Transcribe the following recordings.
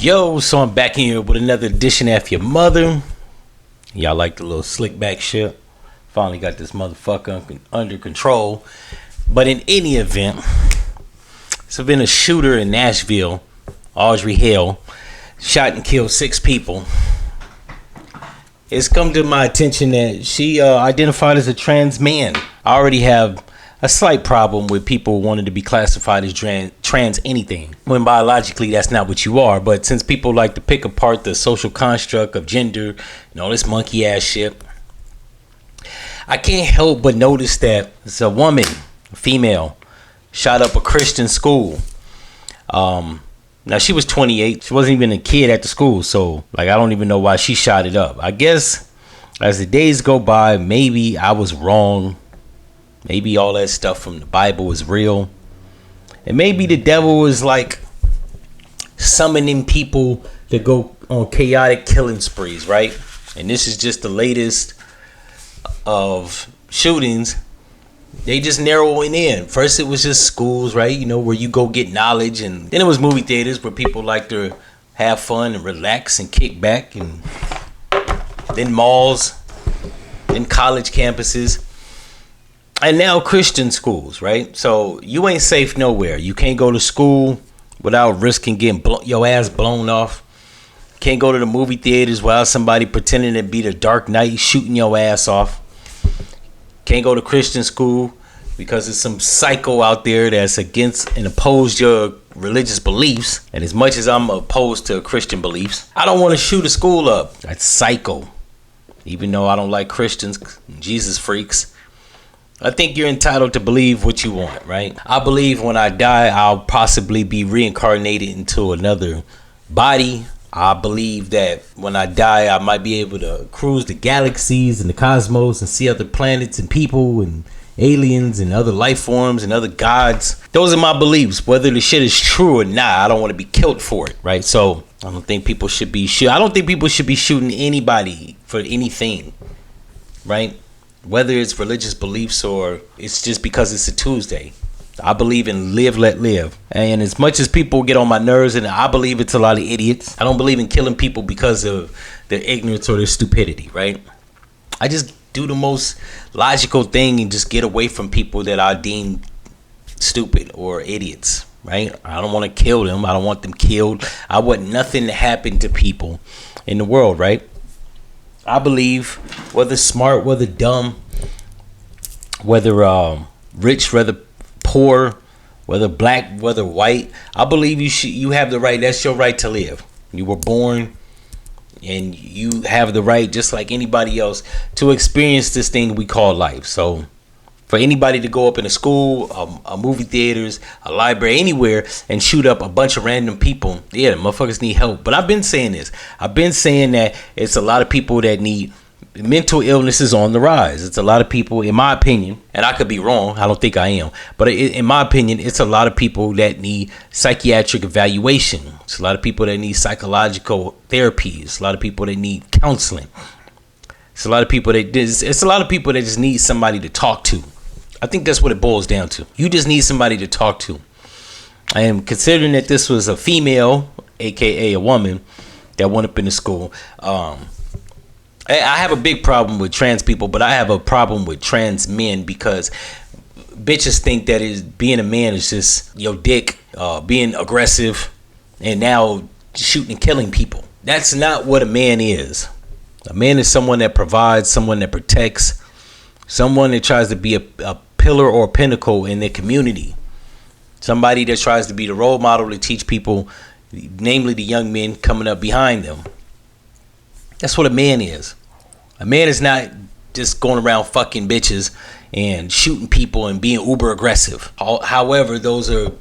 Yo, so I'm back in here with another edition of F-ya-Motha. Y'all like the little slick back shit. Finally got this motherfucker under control. But in any event, there's been a shooter in Nashville, Audrey Hale, shot and killed 6 people. It's come to my attention that she identified as a trans man. I already have a slight problem with people wanting to be classified as trans anything, when biologically that's not what you are. But since people like to pick apart the social construct of gender and all this monkey ass shit, I can't help but notice that it's a woman, a female, shot up a Christian school. Now she was 28. She wasn't even a kid at the school, so I don't even know why she shot it up. I guess as the days go by, maybe I was wrong. Maybe all that stuff from the Bible is real. And maybe the devil is summoning people to go on chaotic killing sprees, right? And this is just the latest of shootings. They just narrowing in. First it was just schools, right? Where you go get knowledge. And then it was movie theaters where people like to have fun and relax and kick back. And then malls, then college campuses. And now Christian schools, right? So you ain't safe nowhere. You can't go to school without risking getting your ass blown off. Can't go to the movie theaters without somebody pretending to be the Dark Knight shooting your ass off. Can't go to Christian school because there's some psycho out there that's against and opposed your religious beliefs. And as much as I'm opposed to Christian beliefs, I don't want to shoot a school up. That's psycho. Even though I don't like Christians, Jesus freaks. I think you're entitled to believe what you want, right? I believe when I die, I'll possibly be reincarnated into another body. I believe that when I die, I might be able to cruise the galaxies and the cosmos and see other planets and people and aliens and other life forms and other gods. Those are my beliefs. Whether the shit is true or not, I don't want to be killed for it, right? So I don't think people should be shooting anybody for anything, right? Whether it's religious beliefs or it's just because it's a Tuesday. I believe in live, let live. And as much as people get on my nerves, and I believe it's a lot of idiots, I don't believe in killing people because of their ignorance or their stupidity, right? I just do the most logical thing and just get away from people that I deem stupid or idiots, right? I don't want to kill them. I don't want them killed. I want nothing to happen to people in the world, right? I believe whether smart, whether dumb, whether rich, whether poor, whether black, whether white, I believe you have the right. That's your right to live. You were born and you have the right, just like anybody else, to experience this thing we call life. So for anybody to go up in a school, a movie theaters, a library, anywhere and shoot up a bunch of random people, yeah, the motherfuckers need help. But I've been saying this. I've been saying that it's a lot of people that need mental illness is on the rise. It's a lot of people, in my opinion, and I could be wrong. I don't think I am. But in my opinion, it's a lot of people that need psychiatric evaluation. It's a lot of people that need psychological therapies. It's a lot of people that need counseling. It's a lot of people that just need somebody to talk to. I think that's what it boils down to. You just need somebody to talk to. And considering that this was a female, aka a woman, that went up in the school, I have a big problem with trans people, but I have a problem with trans men because bitches think that being a man is just your dick, being aggressive, and now shooting and killing people. That's not what a man is. A man is someone that provides, someone that protects, someone that tries to be a pillar or a pinnacle in their community. Somebody that tries to be the role model to teach people, namely the young men coming up behind them. That's what a man is. A man is not just going around fucking bitches and shooting people and being uber aggressive. However, those are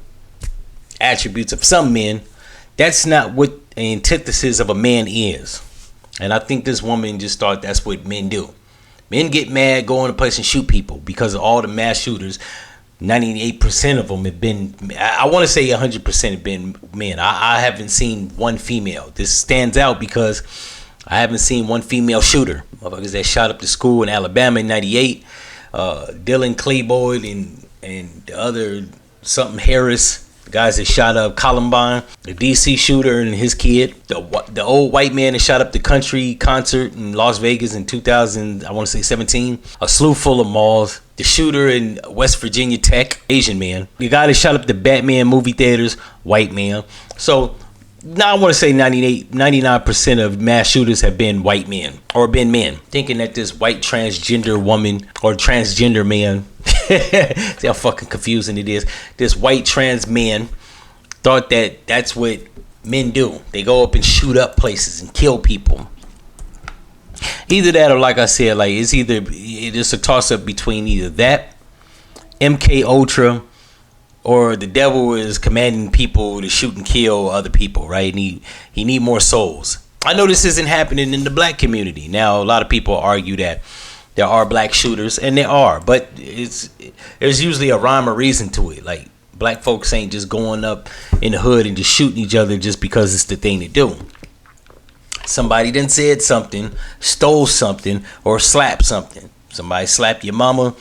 attributes of some men. That's not what the antithesis of a man is. And I think this woman just thought that's what men do. Men get mad, go in a place and shoot people because of all the mass shooters. 98% of them have been, I want to say 100% have been men. I haven't seen one female. This stands out because I haven't seen one female shooter. Motherfuckers that shot up the school in Alabama in 98. Dylan Klebold and the other something Harris The guys that shot up Columbine, the DC shooter and his kid, the old white man that shot up the country concert in Las Vegas in 2000, I want to say 17, a slew full of malls, the shooter in West Virginia Tech, Asian man, the guy that shot up the Batman movie theaters, white man. So now I want to say 99% of mass shooters have been white men or been men, thinking that this white transgender woman or transgender man, see how fucking confusing it is. This white trans man thought that that's what men do. They go up and shoot up places and kill people. Either that or, like I said, like it's a toss up between either that, MK Ultra, or the devil is commanding people to shoot and kill other people, right? And he need more souls. I know this isn't happening in the black community. Now, a lot of people argue that there are black shooters, and there are, but there's usually a rhyme or reason to it. Like, black folks ain't just going up in the hood and just shooting each other just because it's the thing to do. Somebody done said something, stole something, or slapped something. Somebody slapped your mama,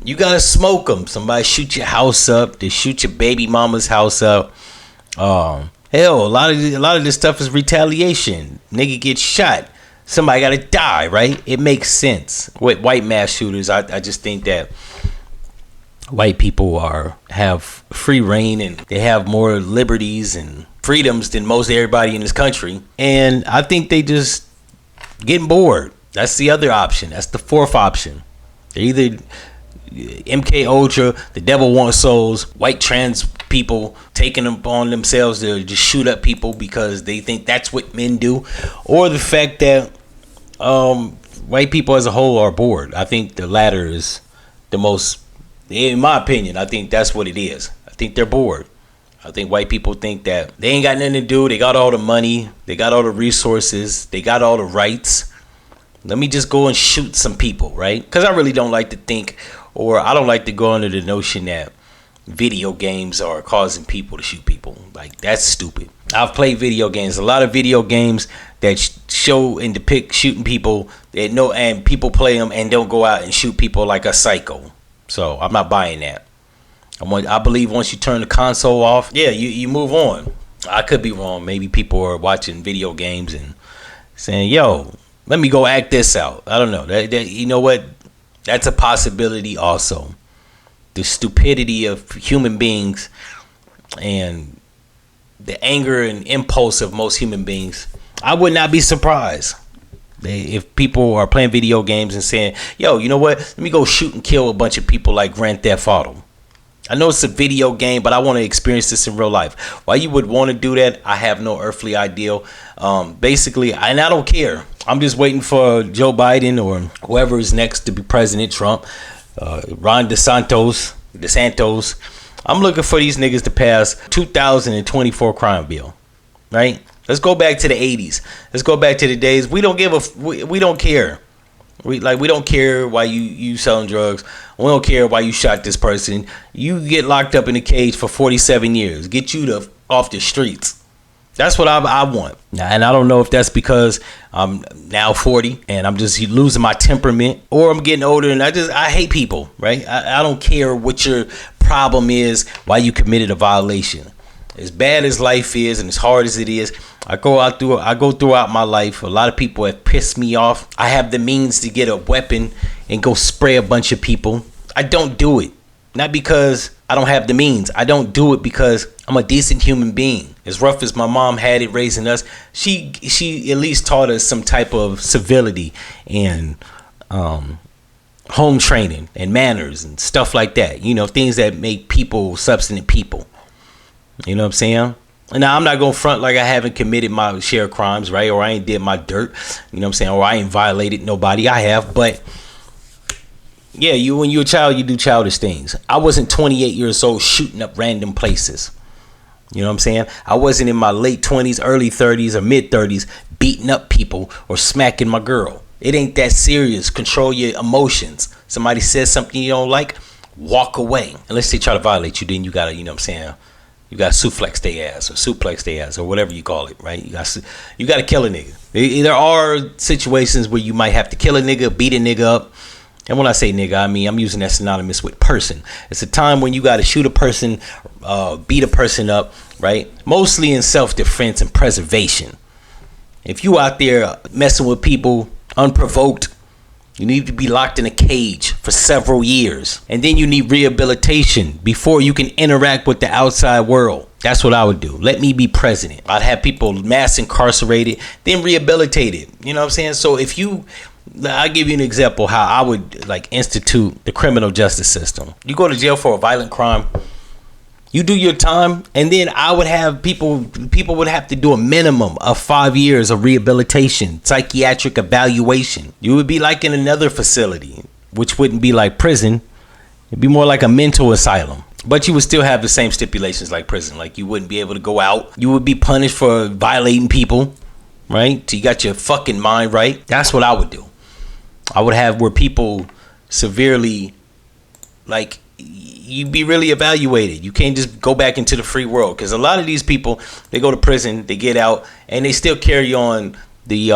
you gotta smoke them. Somebody shoot your house up, they shoot your baby mama's house up. Hell, a lot of this stuff is retaliation. Nigga gets shot, somebody gotta die, right? It makes sense. With white mass shooters, I just think that white people have free reign and they have more liberties and freedoms than most everybody in this country. And I think they just getting bored. That's the other option. That's the fourth option. They're either MK Ultra, the devil wants souls, white trans people taking upon themselves to just shoot up people because they think that's what men do, or the fact that white people as a whole are bored. I think the latter is the most, in my opinion, I think that's what it is. I think they're bored. I think white people think that they ain't got nothing to do. They got all the money, they got all the resources, they got all the rights. Let me just go and shoot some people, right? Because I really don't like to think, or I don't like to go under the notion that video games are causing people to shoot people. Like, that's stupid. I've played video games. A lot of video games that show and depict shooting people that know, and people play them and don't go out and shoot people like a psycho. So I'm not buying that. I believe once you turn the console off, yeah, you move on. I could be wrong. Maybe people are watching video games and saying, yo, let me go act this out. I don't know. That you know what? That's a possibility also. The stupidity of human beings and the anger and impulse of most human beings. I would not be surprised if people are playing video games and saying, yo, you know what? Let me go shoot and kill a bunch of people like Grand Theft Auto. I know it's a video game, but I want to experience this in real life. Why you would want to do that, I have no earthly idea. Basically, and I don't care. I'm just waiting for Joe Biden or whoever is next to be President, Trump, Ron DeSantos. I'm looking for these niggas to pass 2024 crime bill, right? Let's go back to the 80s. Let's go back to the days we don't care. We don't care why you selling drugs. We don't care why you shot this person. You get locked up in a cage for 47 years. Get you off the streets. That's what I want. And I don't know if that's because I'm now 40 and I'm just losing my temperament, or I'm getting older and I hate people, right? I don't care what your problem is, why you committed a violation. As bad as life is and as hard as it is, I go throughout my life. A lot of people have pissed me off. I have the means to get a weapon and go spray a bunch of people. I don't do it. Not because I don't have the means. I don't do it because I'm a decent human being. As rough as my mom had it raising us, she at least taught us some type of civility and home training and manners and stuff like that. You know, things that make people substantive people. You know what I'm saying? Now, I'm not going to front like I haven't committed my share of crimes, right? Or I ain't did my dirt, you know what I'm saying? Or I ain't violated nobody. I have, but yeah, when you're a child, you do childish things. I wasn't 28 years old shooting up random places. You know what I'm saying? I wasn't in my late 20s, early 30s, or mid 30s beating up people or smacking my girl. It ain't that serious. Control your emotions. Somebody says something you don't like, walk away. Unless they try to violate you, then you got to, you know what I'm saying? You got to suplex their ass or whatever you call it, right? You got to kill a nigga. There are situations where you might have to kill a nigga, beat a nigga up, And when I say nigga, I mean I'm using that synonymous with person. It's a time when you got to shoot a person, beat a person up, right? Mostly in self-defense and preservation. If you out there messing with people unprovoked, you need to be locked in a cage for several years. And then you need rehabilitation before you can interact with the outside world. That's what I would do. Let me be president. I'd have people mass incarcerated, then rehabilitated. You know what I'm saying? So if you, I'll give you an example how I would like institute the criminal justice system. You go to jail for a violent crime, you do your time, and then I would have people would have to do a minimum of 5 years of rehabilitation, psychiatric evaluation. You would be like in another facility, which wouldn't be like prison. It'd be more like a mental asylum. But you would still have the same stipulations like prison. Like you wouldn't be able to go out. You would be punished for violating people, right? Till you got your fucking mind right. That's what I would do. I would have where people severely, like, you'd be really evaluated. You can't just go back into the free world, because a lot of these people, they go to prison, they get out, and they still carry on the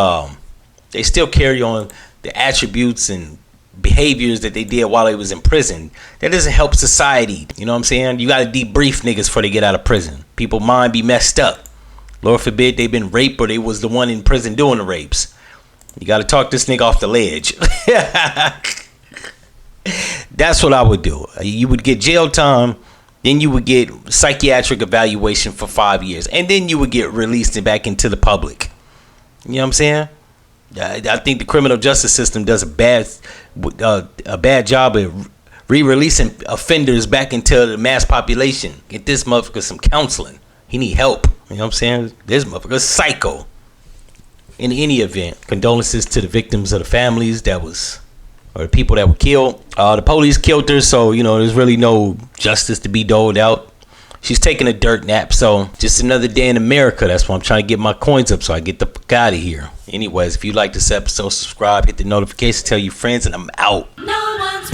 attributes and behaviors that they did while they was in prison. That doesn't help society. You know what I'm saying? You got to debrief niggas before they get out of prison. People mind be messed up. Lord forbid they've been raped or they was the one in prison doing the rapes. You got to talk this nigga off the ledge. That's what I would do. You would get jail time, then you would get psychiatric evaluation for 5 years, and then you would get released and back into the public. You know what I'm saying? I think the criminal justice system does a bad job of re-releasing offenders back into the mass population. Get this motherfucker some counseling. He need help. You know what I'm saying? This motherfucker's psycho. In any event, condolences to the victims of the families or the people that were killed. The police killed her, so there's really no justice to be doled out. She's taking a dirt nap, so just another day in America. That's why I'm trying to get my coins up so I get the fuck out of here. Anyways, if you like this episode, subscribe, hit the notification, tell your friends, and I'm out. No one's